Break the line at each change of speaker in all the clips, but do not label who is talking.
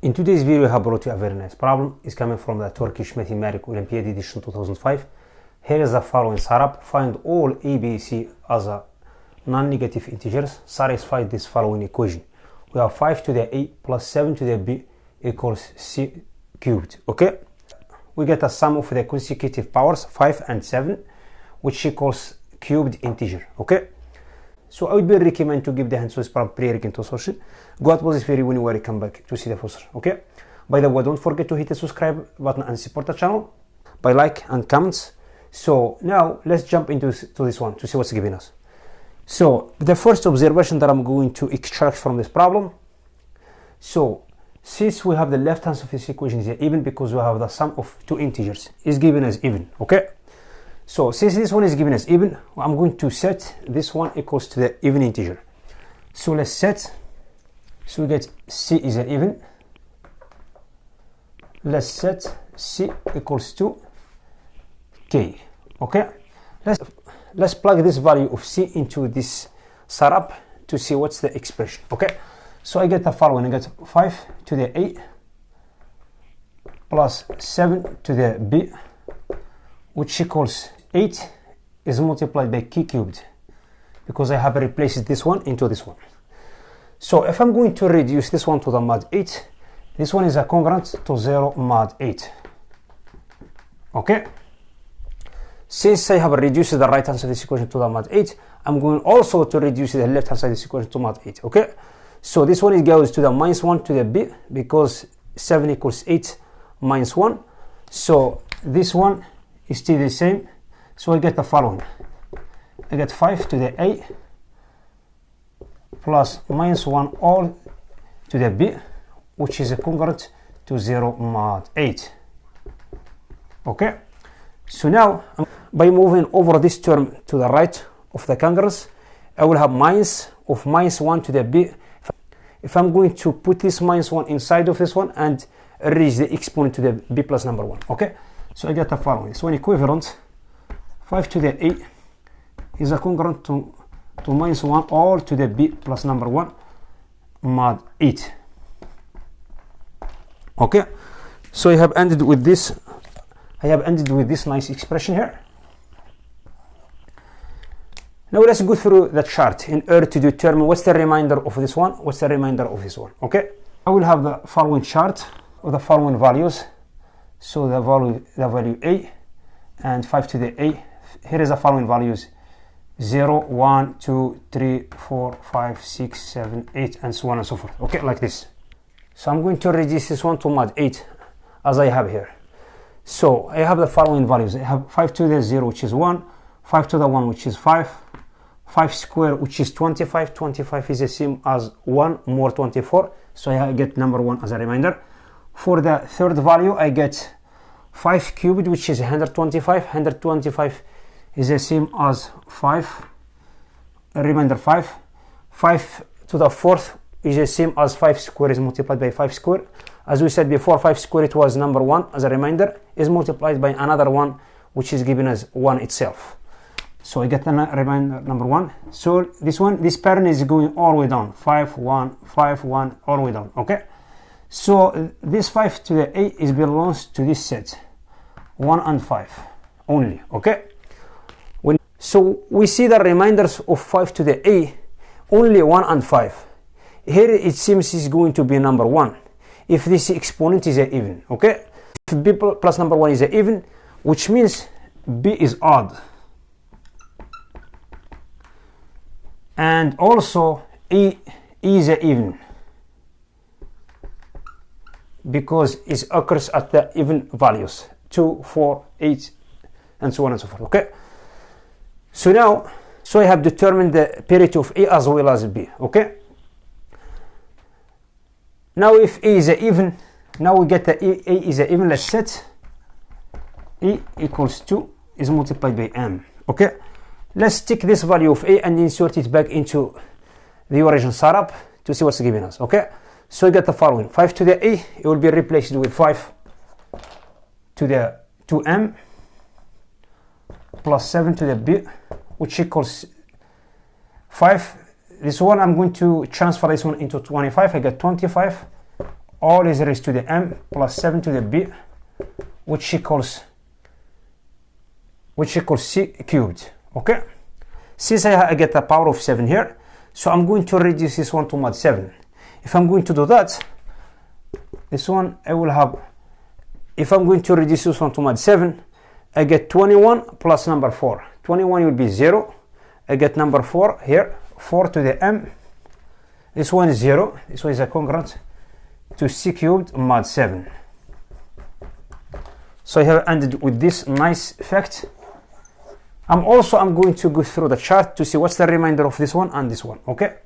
In today's video, I have brought you a very nice problem. It's coming from the Turkish Mathematics Olympiad edition 2005. Here is the following setup. Find all a, b, c as a non-negative integers. Satisfy this following equation. We have 5 to the a plus 7 to the b equals c cubed. Okay? We get a sum of the consecutive powers 5 and 7, which equals cubed integer. Okay? So I would be recommend to give the answers from pre-written solution. Go out with this video when you come back to see the answer. Okay? By the way, don't forget to hit the subscribe button and support the channel by like and comments. So now let's jump into this one to see what's given us. So the first observation that I'm going to extract from this problem. So since we have the left hand of this equation is even because we have the sum of two integers is given as even. Okay? So since this one is given as even, I'm going to set this one equals to the even integer. So let's set, so we get c is an even. Let's set c equals to k. Okay, let's plug this value of c into this setup to see what's the expression. Okay, so I get the following. I get 5 to the a plus 7 to the b, which equals 8 is multiplied by k cubed, because I have replaced this one into this one. So if I'm going to reduce this one to the mod 8, this one is a congruent to 0 mod 8. Okay? Since I have reduced the right hand side of this equation to the mod 8, I'm going also to reduce the left hand side of this equation to mod 8. Okay? So this one goes to the minus 1 to the b, because 7 equals 8 minus 1. So this one is still the same. So I get the following. I get 5 to the a plus minus 1 all to the b, which is congruent to 0 mod 8. Okay? So now, by moving over this term to the right of the congruence, I will have minus 1 to the b. If I'm going to put this minus 1 inside of this one and raise the exponent to the b plus number 1. Okay? So I get the following. So an equivalent 5 to the a is congruent to minus 1 all to the b plus number 1 mod 8. Okay, so I have ended with this. I have ended with this nice expression here. Now let's go through the chart in order to determine what's the remainder of this one, what's the remainder of this one. Okay, I will have the following chart with the following values. So the value a and 5 to the a. Here is the following values: 0, 1, 2, 3, 4, 5, 6, 7, 8, and so on and so forth. Okay, like this. So I'm going to reduce this one to mod 8 as I have here. So I have the following values. I have 5 to the 0, which is 1, 5 to the 1, which is 5, 5 square, which is 25. 25 is the same as 1 more 24. So I get number 1 as a remainder. For the third value, I get 5 cubed, which is 125. 125 is the same as 5, remainder 5. 5 to the fourth is the same as 5 square is multiplied by 5 square. As we said before, 5 square it was number 1 as a remainder, is multiplied by another 1, which is given as 1 itself. So I get the remainder number 1. So this pattern is going all the way down. 5, 1, 5, 1, all the way down. Okay? So this 5 to the a belongs to this set, 1 and 5 only. Okay? So we see the reminders of 5 to the a, only 1 and 5. Here it seems is going to be number 1 if this exponent is an even. Okay? If b plus number 1 is an even, which means b is odd. And also a is an even, because it occurs at the even values 2, 4, 8, and so on and so forth. Okay, so now I have determined the parity of a as well as b. Okay, now if a is an even, now we get the a is an even. Let's set a equals 2 is multiplied by m. Okay, let's take this value of a and insert it back into the origin setup to see what's given us. Okay, so we get the following: 5 to the a, it will be replaced with 5 to the 2m plus 7 to the b, which equals 5. This one I'm going to transfer this one into 25. I get 25 all is raised to the m plus 7 to the b, which equals c cubed. Okay, since I get the power of 7 here, so I'm going to reduce this one to mod 7. If I'm going to do that, this one I will have, if I'm going to reduce this one to mod 7, I get 21 plus number 4. 21 will be 0. I get number 4 here, 4 to the m. This one is 0. This one is a congruent to c cubed mod 7. So I have ended with this nice fact. I'm going to go through the chart to see what's the remainder of this one and this one. Okay,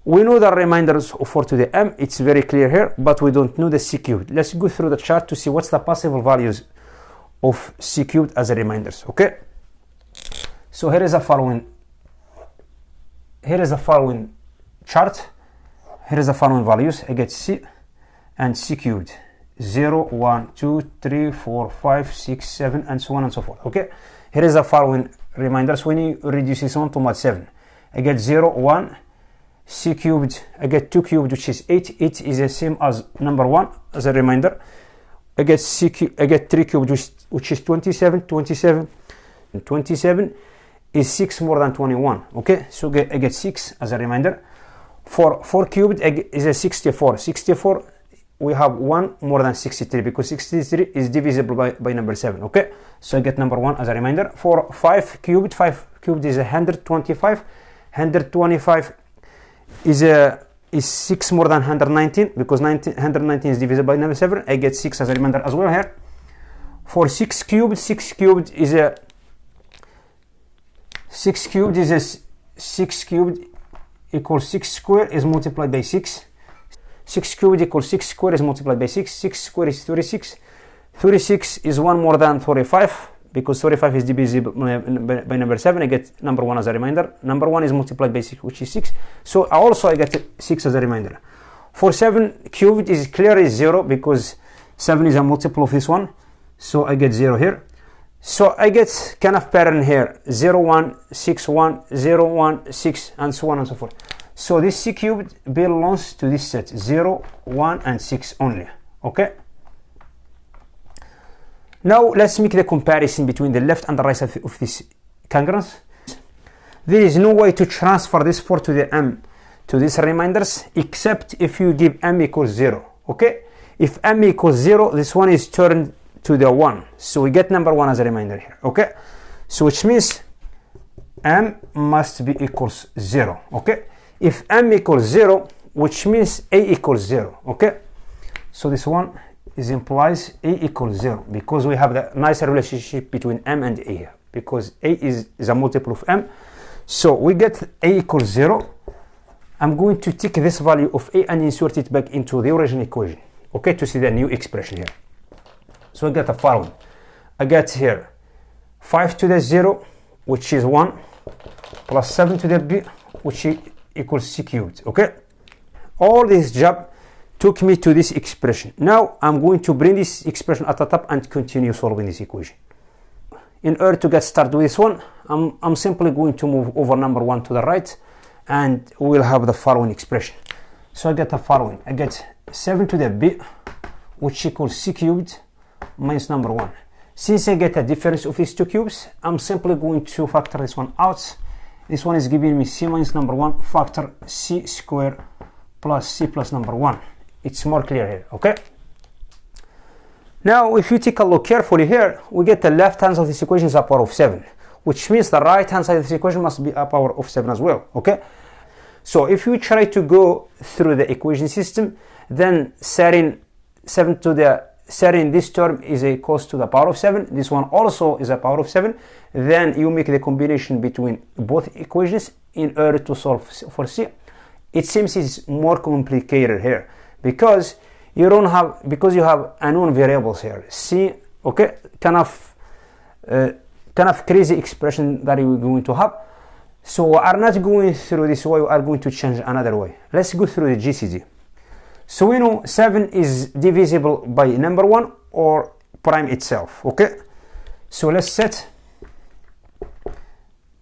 we know the remainders of 4 to the m, it's very clear here, but we don't know the c cubed. Let's go through the chart to see what's the possible values of c cubed as a reminders. Okay, so here is the following chart. Here is the following values. I get c and c cubed, 0, 1, 2, 3, 4, 5, 6, 7, and so on and so forth. Okay, here is the following reminders. When you reduce this one to mod 7, I get 0, 1, c cubed, I get 2 cubed, which is 8. 8 is the same as number 1 as a reminder. I get c cubed, I get 3 cubed, which is 27. 27 and 27 is 6 more than 21. Okay, so I get 6 as a reminder. For 4 cubed is a 64. 64, we have 1 more than 63 because 63 is divisible by number 7. Okay, so I get number 1 as a reminder. For 5 cubed is 125. 125 is 6 more than 119 because 119 is divisible by number 7. I get 6 as a reminder as well here. For 6 cubed is a 6 cubed equals 6 square is multiplied by 6. 6 cubed equals 6 square is multiplied by 6. 6 square is 36. 36 is 1 more than 35 because 35 is divisible by number 7. I get number 1 as a reminder. Number 1 is multiplied by 6, which is 6. So I get 6 as a reminder. For 7 cubed is clearly 0 because 7 is a multiple of this one. So I get 0 here. So I get kind of pattern here, 0, 1, 6, 1, 0, 1, 6, and so on and so forth. So this c cubed belongs to this set, 0, 1, and 6 only. Okay. Now let's make the comparison between the left and the right side of this congruence. There is no way to transfer this 4 to the m to these reminders except if you give m equals 0. Okay. If m equals 0, this one is turned to the 1. So we get number 1 as a reminder here. Okay. So which means m must be equals 0. Okay. If m equals 0, which means a equals 0. Okay. So this one implies a equals 0 because we have the nicer relationship between m and a here because a is a multiple of m. So we get a equals 0. I'm going to take this value of a and insert it back into the original equation. Okay, to see the new expression here. So I get the following. I get here 5 to the 0, which is 1, plus 7 to the b, which equals c cubed. Okay. All this job took me to this expression. Now I'm going to bring this expression at the top and continue solving this equation. In order to get started with this one, I'm simply going to move over number 1 to the right, and we'll have the following expression. So I get the following. I get 7 to the b, which equals c cubed minus number 1. Since I get a difference of these two cubes, I'm simply going to factor this one out. This one is giving me c minus number 1 factor c square plus c plus number 1. It's more clear here. Okay. Now if you take a look carefully here, we get the left hand of this equation is a power of 7, which means the right hand side of this equation must be a power of 7 as well. Okay. So if you try to go through the equation system, then setting this term is equals to the power of 7. This one also is a power of 7. Then you make the combination between both equations in order to solve for c. It seems it's more complicated here because you have unknown variables here. C, okay, kind of crazy expression that you're going to have. So we are not going through this way. We are going to change another way. Let's go through the GCD. So we know 7 is divisible by number 1 or prime itself. Okay. So let's set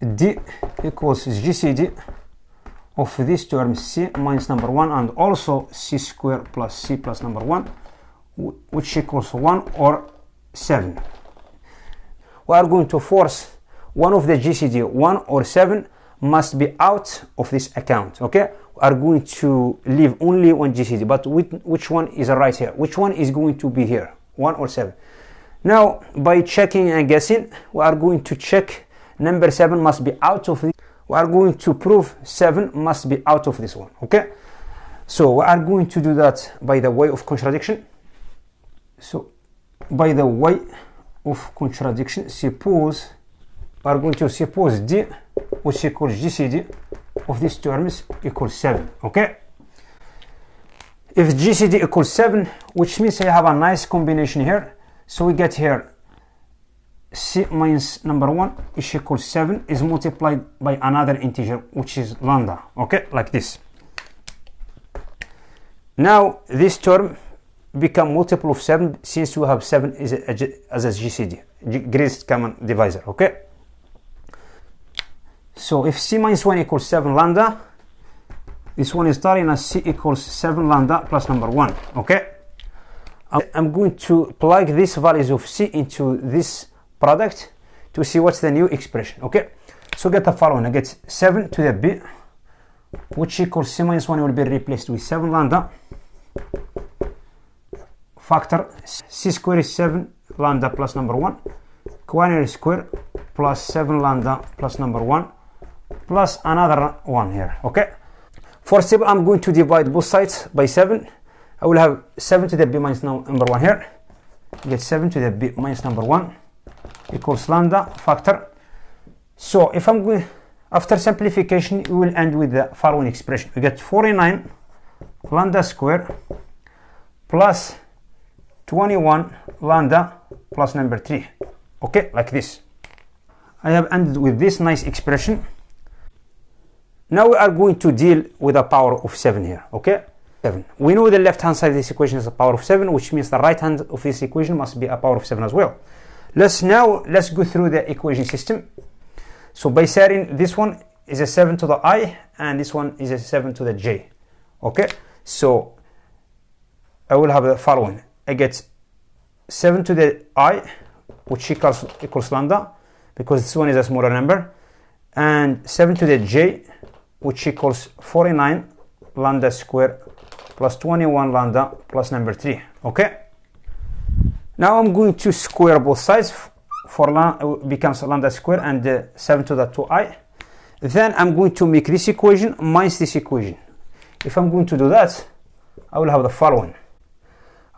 D equals GCD of this term c minus number 1 and also c square plus c plus number 1, which equals 1 or 7. We are going to force one of the GCD, 1 or 7, must be out of this account. Okay, we are going to leave only one GCD, but which one is right here? Which one is going to be here, 1 or 7? Now, by checking and guessing, we are going to check number 7 must be out of this. We are going to prove 7 must be out of this one. Okay, so we are going to do that by the way of contradiction. So by the way of contradiction, suppose we are going to suppose D, which equals GCD of these terms, equals 7. Okay, if GCD equals 7, which means I have a nice combination here. So we get here c minus number 1 is equals 7 is multiplied by another integer, which is lambda. Okay, like this. Now this term become multiple of 7 since we have 7 as a GCD, greatest common divisor. Okay, so if c minus 1 equals 7 lambda, this one is starting as c equals 7 lambda plus number 1. Okay, I'm going to plug these values of c into this product to see what's the new expression. Okay, so get the following. I get 7 to the b, which equals c minus 1 will be replaced with 7 lambda factor c square is 7 lambda plus number 1 quantity square plus 7 lambda plus number 1 plus another 1 here. Okay, for step I'm going to divide both sides by 7. I will have 7 to the b minus number 1 here. Get 7 to the b minus number 1 equals lambda factor. So if I'm going, after simplification, we will end with the following expression. We get 49 lambda square plus 21 lambda plus number 3. Okay, like this. I have ended with this nice expression. Now we are going to deal with a power of 7 here. Okay, 7. We know the left hand side of this equation is a power of 7, which means the right hand of this equation must be a power of 7 as well. Let's go through the equation system. So by saying this one is a 7 to the I and this one is a 7 to the j. Okay, so I will have the following. I get 7 to the I, which equals lambda, because this one is a smaller number, and 7 to the j, which equals 49 lambda square plus 21 lambda plus number 3. Okay, now I'm going to square both sides. For lambda becomes lambda square and 7 to the 2i. Then I'm going to make this equation minus this equation. If I'm going to do that, I will have the following.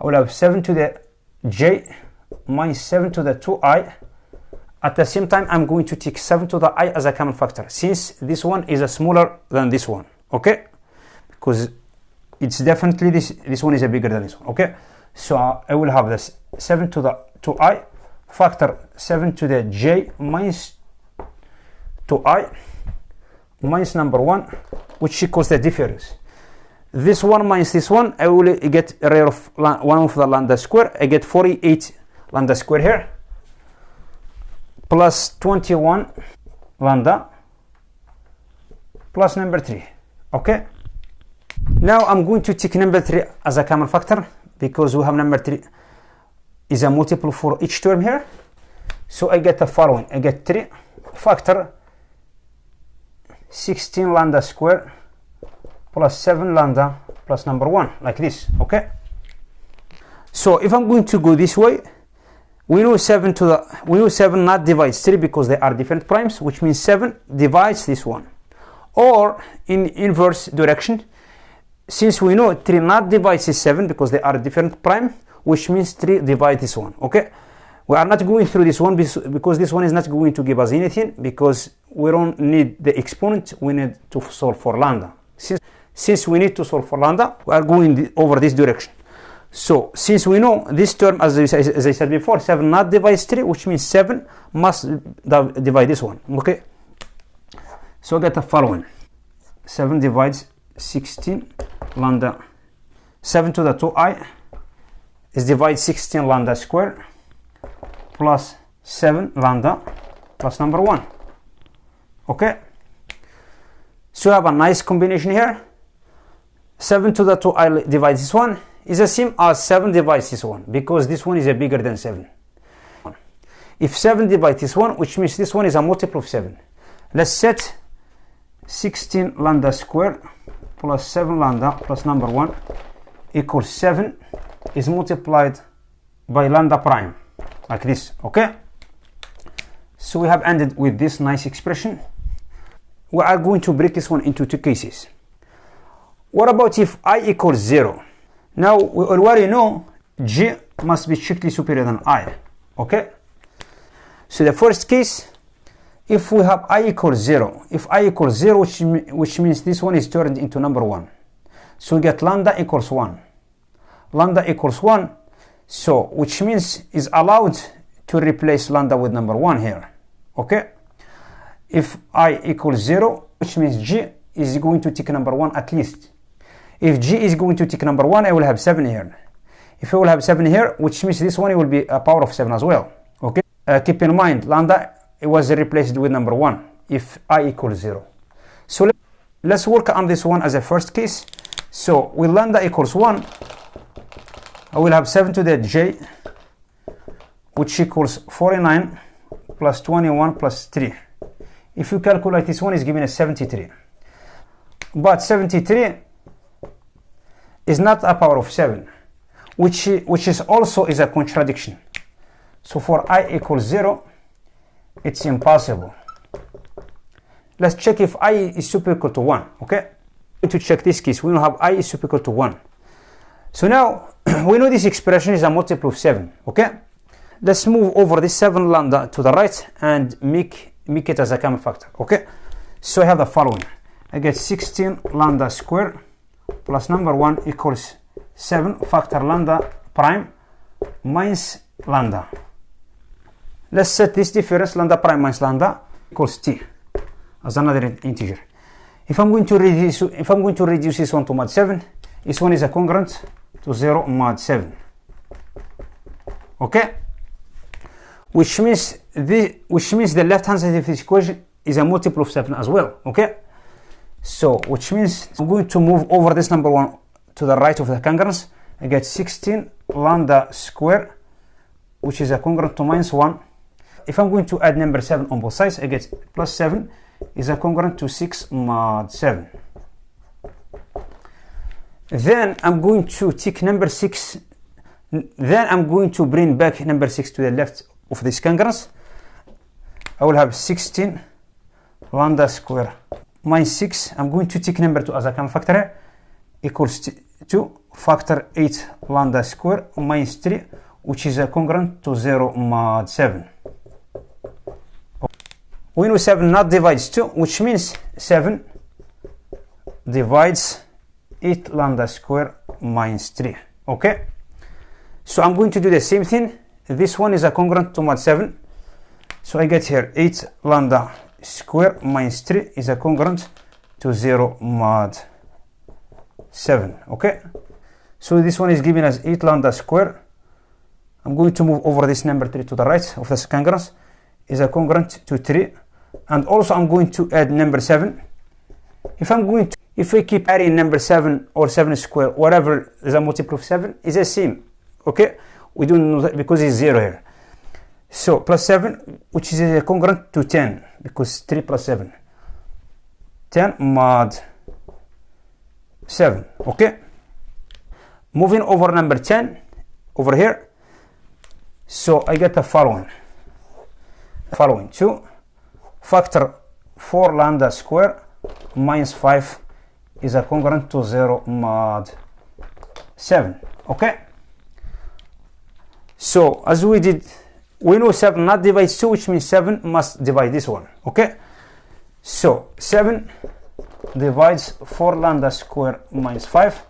I will have 7 to the j minus 7 to the 2i. At the same time, I'm going to take 7 to the I as a common factor, since this one is smaller than this one. Okay, because it's definitely this one is bigger than this one. Okay, so I will have this 7 to the 2i factor 7 to the j minus 2i minus number 1, which equals the difference. This one minus this one, I will get rid of one of the lambda square. I get 48 lambda square here plus 21 lambda plus number 3. Okay, now I'm going to take number 3 as a common factor, because we have number 3 is a multiple for each term here. So I get the following. I get 3 factor 16 lambda square plus 7 lambda plus number 1, like this. Okay, so if I'm going to go this way, we know 7 not divides 3 because they are different primes, which means 7 divides this one. Or in inverse direction, since we know 3 not divides 7 because they are different prime, which means 3 divide this one. Okay, we are not going through this one because this one is not going to give us anything, because we don't need the exponent. We need to solve for lambda. Since we need to solve for lambda, we are going over this direction. So since we know this term, as I said before, 7 not divides 3, which means 7 must divide this one. Okay, so get the following. 7 divides 16 lambda. 7 to the 2i is divide 16 lambda square plus 7 lambda plus number 1. Okay, So I have a nice combination here. 7 to the 2 I divide this one is the same as 7 divides this one, because this one is a bigger than 7. If 7 divides this one, which means this one is a multiple of 7. Let's set 16 lambda squared plus 7 lambda plus number 1 equals 7 is multiplied by lambda prime, like this, okay? So we have ended with this nice expression. We are going to break this one into two cases. What about if I equals 0? Now we already know G must be strictly superior than I, okay? So the first case, if we have I equals 0, if I equals 0, which means this one is turned into number 1. So we get lambda equals 1. Lambda equals 1, so which means is allowed to replace lambda with number 1 here, okay? If I equals 0, which means G is going to take number 1 at least. If G is going to take number 1, I will have 7 here. If I will have 7 here, which means this one will be a power of 7 as well, okay? Keep in mind, lambda it was replaced with number 1 if I equals 0. So let's work on this one as a first case. So with lambda equals 1, I will have 7 to the j, which equals 49 plus 21 plus 3. If you calculate this one, is given as 73. But 73 is not a power of 7, which is also is a contradiction. So for I equals 0, it's impossible. Let's check if I is super equal to 1, okay? To check this case, we will have I is super equal to 1. So now, we know this expression is a multiple of 7, okay? Let's move over this 7 lambda to the right and make it as a common factor, okay? So I have the following. I get 16 lambda squared plus number 1 equals 7 factor lambda prime minus lambda. Let's set this difference, lambda prime minus lambda equals t as another integer. If I'm going to reduce this one to mod 7, this one is a congruent to 0 mod 7. Okay? Which means the left hand side of this equation is a multiple of 7 as well. Okay? So which means I'm going to move over this number 1 to the right of the congruence. I get 16 lambda squared, which is a congruent to minus 1. If I'm going to add number 7 on both sides, I get plus 7 is a congruent to 6 mod 7. Then I'm going to take number 6. Then I'm going to bring back number 6 to the left of this congruence. I will have 16 lambda squared minus 6. I'm going to take number 2 as a common factor equals to factor 8 lambda squared minus 3, which is a congruent to 0 mod 7. We know 7 not divides 2, which means 7 divides 8 lambda squared minus 3. Okay? So I'm going to do the same thing. This one is a congruent to mod 7. So I get here 8 lambda squared minus 3 is a congruent to 0 mod 7. Okay? So this one is given as 8 lambda squared. I'm going to move over this number 3 to the right of this congruence. Is a congruent to 3, and also I'm going to add number 7. If we keep adding number 7 or 7 squared, whatever is a multiple of 7 is the same. Okay, we don't know that because it's 0 here. So plus 7, which is a congruent to 10, because 3 plus 7, 10 mod 7. Okay, moving over number 10 over here. So I get the following 2 factor 4 lambda squared minus 5 is a congruent to 0 mod 7. Okay, so as we did, we know 7 not divides 2, which means 7 must divide this one. Okay, so 7 divides 4 lambda squared minus 5,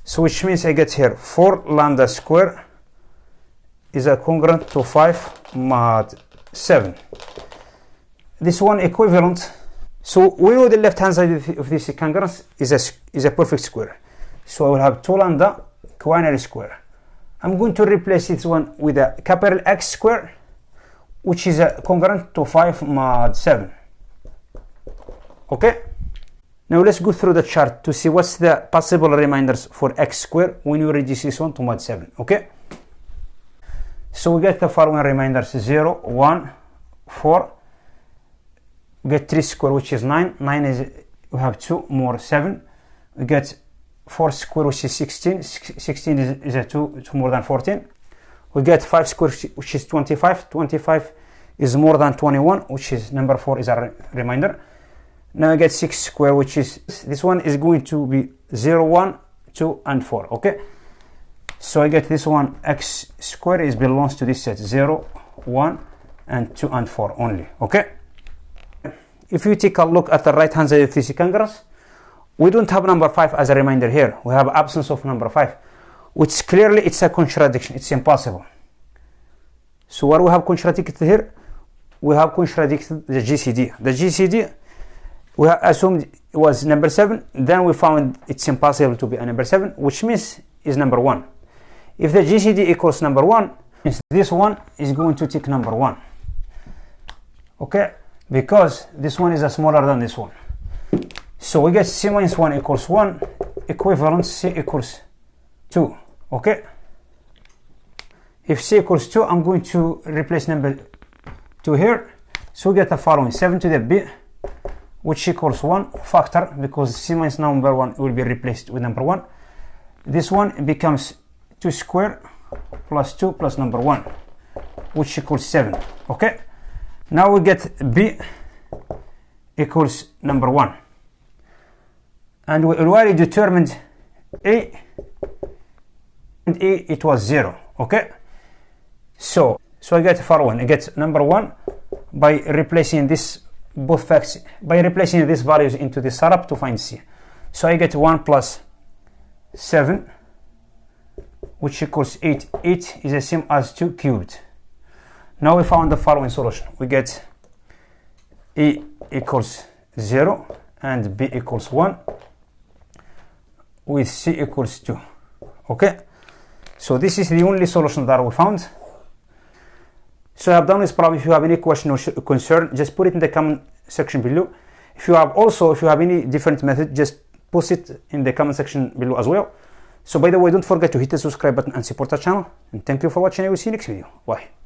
so which means I get here 4 lambda squared is a congruent to 5 mod 7. This one equivalent. So we know the left hand side of this congruence is a perfect square. So I will have 2 lambda quinary square. I'm going to replace this one with a capital X square, which is a congruent to 5 mod 7. Okay, Now let's go through the chart to see what's the possible reminders for x squared when you reduce this one to mod 7. Okay, so we get the following reminders: 0, 1, 4. We get 3 squared, which is 9. 9 is, we have 2 more 7. We get 4 squared, which is 16. 16 is a 2 more than 14. We get 5 squared, which is 25. 25 is more than 21, which is number 4 is a reminder. Now I get 6 squared, which is, this one is going to be 0, 1, 2, and 4. Okay, so I get this one, x squared is belongs to this set, 0, 1, and 2, and 4 only. Okay, if you take a look at the right hand side of this congruous, we don't have number 5 as a reminder here. We have absence of number 5, which clearly it's a contradiction. It's impossible. So what we have contradicted here? We have contradicted the GCD. The GCD, we have assumed it was number 7, then we found it's impossible to be a number 7, which means is number 1. If the GCD equals number 1, means this one is going to take number 1. Okay, because this one is smaller than this one. So we get c minus 1 equals 1, equivalent c equals 2. Okay, if c equals 2, I'm going to replace number 2 here. So we get the following: 7 to the b, which equals 1 factor, because c minus number 1 will be replaced with number 1. This one becomes 2 squared plus 2 plus number 1, which equals 7. Okay, now we get b equals number 1, and we already determined a, and a it was 0. Okay, so I get the following: I get number 1 by replacing this both facts, by replacing these values into the setup to find c. So I get 1 plus 7, which equals 8. 8 is the same as 2 cubed. Now we found the following solution: we get a equals 0 and b equals 1 with c equals 2. Okay, so this is the only solution that we found. So I have done this problem. If you have any question or concern, just put it in the comment section below. If you have any different method, just post it in the comment section below as well. So by the way, don't forget to hit the subscribe button and support our channel. And thank you for watching. I will see you next video. Bye.